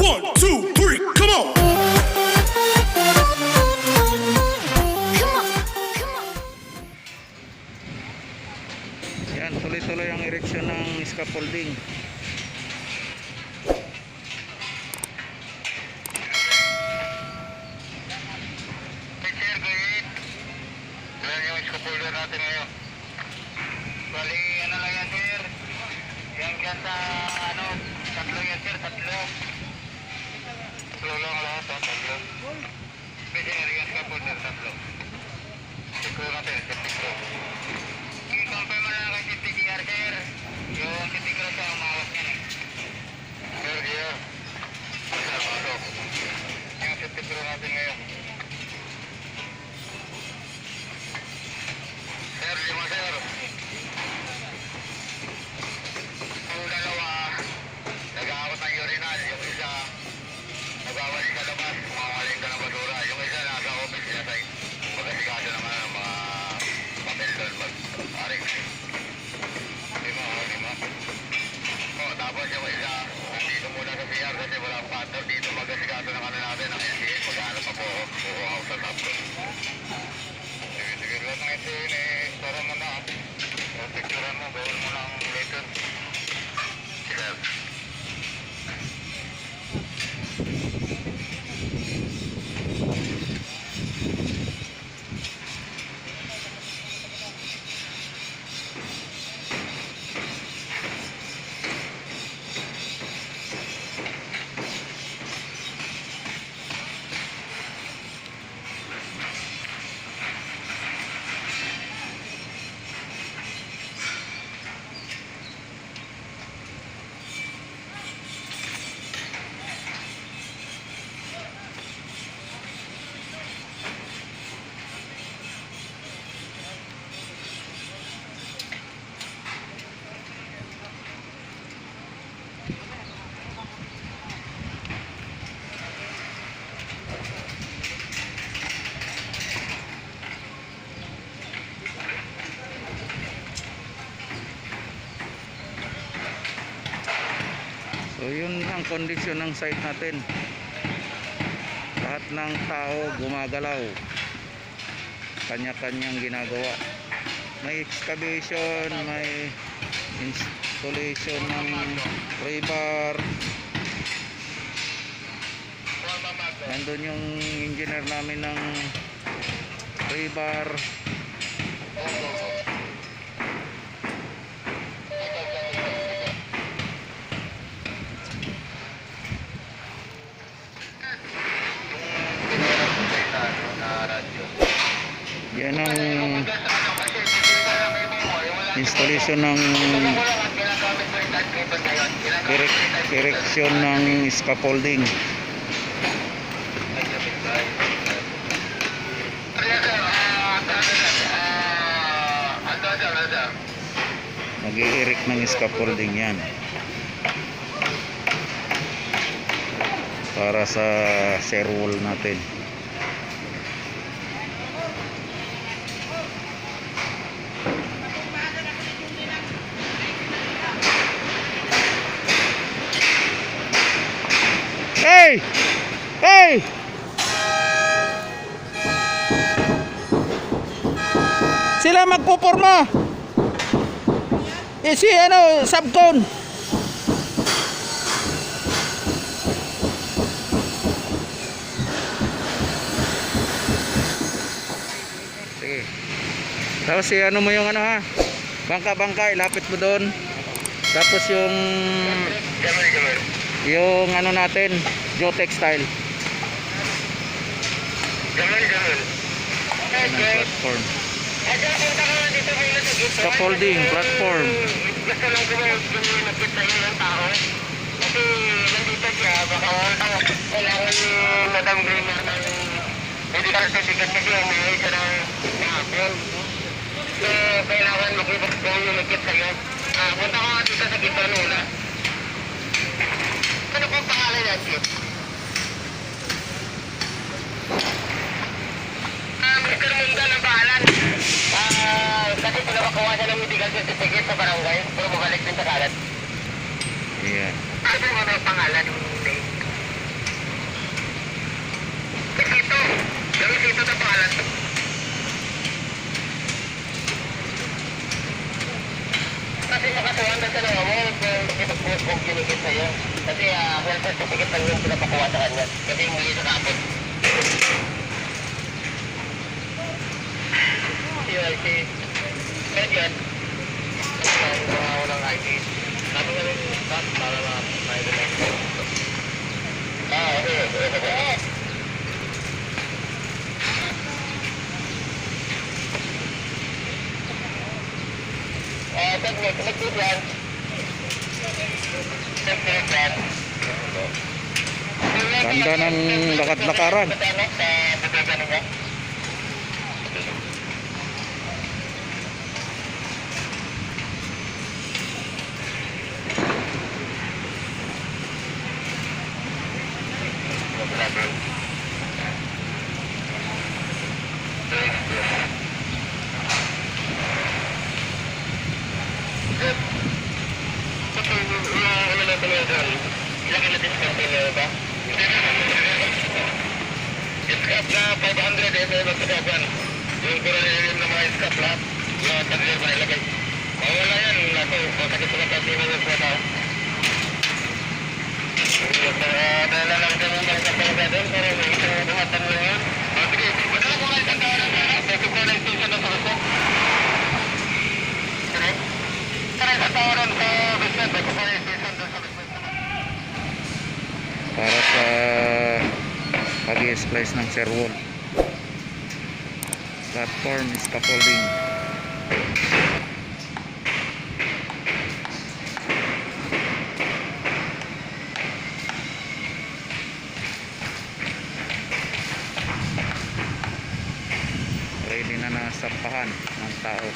One, two, three, come on! Yan, tuloy-tuloy ang ereksyon ng scaffolding. Sir, great. Yan yung scaffolder natin ngayon. Bali, ano lang yan, sir. Yan dyan sa, tatlo yan, sir, tatlo. Tatlo lang lahat, tatlo. Visionary yan, scaffolder, tatlo. Siguro natin, tatlo. I-confirm mo na lang kay CTGR, sir. Yung CTGR siya, umawak yan eh. Sir, yeah. Sir, pasok. Yung CTGR natin ngayon. Sir, lima, sir. Yung dalawa, nag-aakot ng urinal. Yung isa, nagawali sa labas, makawaling ka ng basura. Yung isa, nasa office niya tayo. Magkasikado naman ang mga papel doon. Mag-arik. Lima. O, tapos yung isa, nandito muna sa CR kasi walang pattern dito. Magkasikado naman natin ang NCA. Maghanap pa po ako. Kukuha ako sa top. Sige, lahat ng ito yun eh, para mo na. Picturean mo, gawin mo ng later. Sige. So yun ang kondisyon ng site natin. Lahat ng tao gumagalaw, kanya-kanyang ginagawa. May excavation, may installation ng rebar. Nandun yung engineer namin ng rebar. Yan ang installation ng erection ng scaffolding. Nag-i-erect ng scaffolding yan para sa stair wall natin. Hey! Hey! Sila magpuporma. Si subcon. Sige. Tapos mo yung ha. Bangka, ilapit mo doon. Tapos yung natin, geotextile. Gamel. Platform. Scaffolding, platform. Gusto lang ko mag-nakit sa'yo ng tao. Kasi nandito siya, baka kailangan ni Madam Greener ng medical certificate kasi umihay siya ng hapon. So, kailangan makipag ko yung nakit sa'yo. Punta ko nga dito sa Gitanuna. Ano kong pangalan yan, Chip? Mr. Munda ng Balan. Kasi pinapakuha siya ng medical certificate sa barangay. Pero magalit din sa kalat. Ayan. Ano mo na pangalan? yan sir, titikit lang yung pinapakuha sa kanya. Kasi yung muli sa kapon. CIC. Kaya yan. Walang ID. Sabi nga rin yung staff para ma-identify. Okay. Connected yan. Connected yan. Ganda ng lakad-lakaran. Ilang discount nyo ba? Scrap na 500 ito yung magkakapan. Yung kuralilim na mga scrap lahat. Yung taglir na ilagay. Mawala yan. Ako, sakit sa kapatid mo sa tao. Dala lang sa mga kapatid doon para may isang dumatan mo yun. Sige, madala ko nga isang tao na sana. Pwede ko na station na sa gusto. Correct? Tara isang tao rin sa gusto. Pwede ko na station doon sa gusto. Para sa pag-i-splice ng serwol. Platform scaffolding. Ready na nasampahan ng tao.